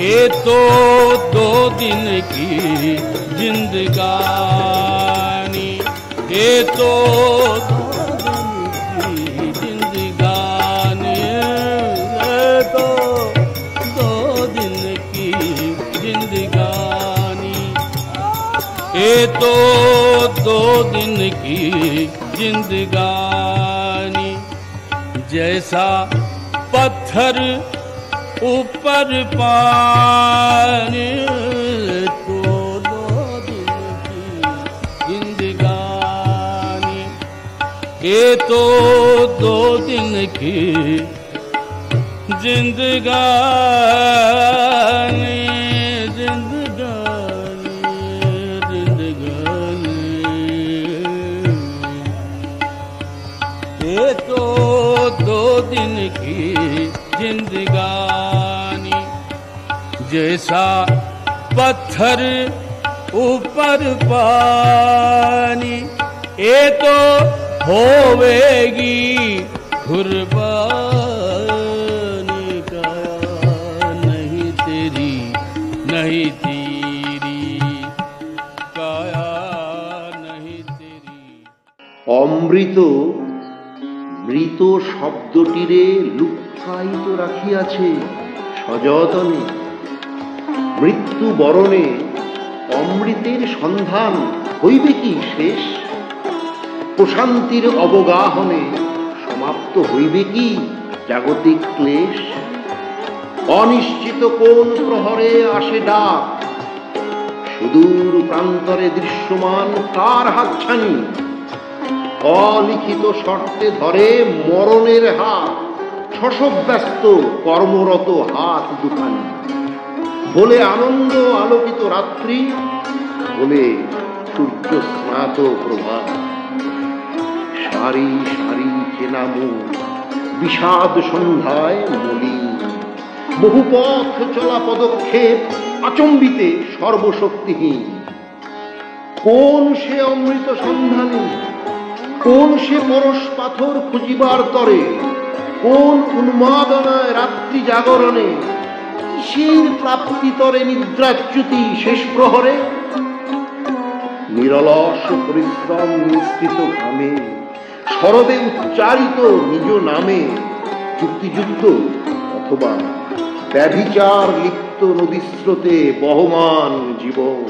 ये तो 2 दिन की जिंदगानी, ये तो 2 दिन की जिंदगानी, ये तो 2 दिन की जिंदगानी, ये तो 2 दिन की जिंदगानी। जैसा पत्थर ऊपर पानी, तो 2 दिन की जिंदगानी, ये तो 2 दिन की जिंदगानी, जिंदगानी, जिंदगानी, ये तो 2 दिन की जिंदगानी। जैसा पत्थर ऊपर पानी, ये तो होवेगी कुर्बानी, काया नहीं तेरी, नहीं तेरी, काया नहीं तेरी। অমৃত মৃত শব্দটিরে লুক্কায়িত রাখিয়াছে সযতনে। মৃত্যু বরণে অমৃতের সন্ধান হইবে কি শেষ? প্রশান্তির অবগাহনে সমাপ্ত হইবে কি জাগতিক ক্লেশ? অনিশ্চিত কোন প্রহরে আসে ডাক, সুদূর প্রান্তরে দৃশ্যমান কার হাতছানি? অলিখিত শর্তে ধরে মরণের হাত, শশব্যস্ত কর্মরত হাত দুখানি। বলে আনন্দ আলোকিত রাত্রি, বলে সূর্য স্নাত প্রভাত। সারি সারি চেনা মুখ বিষাদ সন্ধ্যায় মলিন, বহু পথ চলা পদক্ষেপ আচম্বিতে সর্বশক্তিহীন। কোন সে অমৃত সন্ধানী, কোন সে পরশ পাথর খুঁজিবার তরে, কোন উন্মাদনায় রাত্রি জাগরণে, কিসের প্রাপ্তি তরে নিদ্রাচ্যুতি শেষ প্রহরে? নিরলস পরিশ্রম নিঃসৃত ঘামে, শরদে উচ্চারিত নিজ নামে, যুক্তিযুক্ত অথবা ব্যভিচার লিপ্ত নদীস্রোতে বহমান জীবন।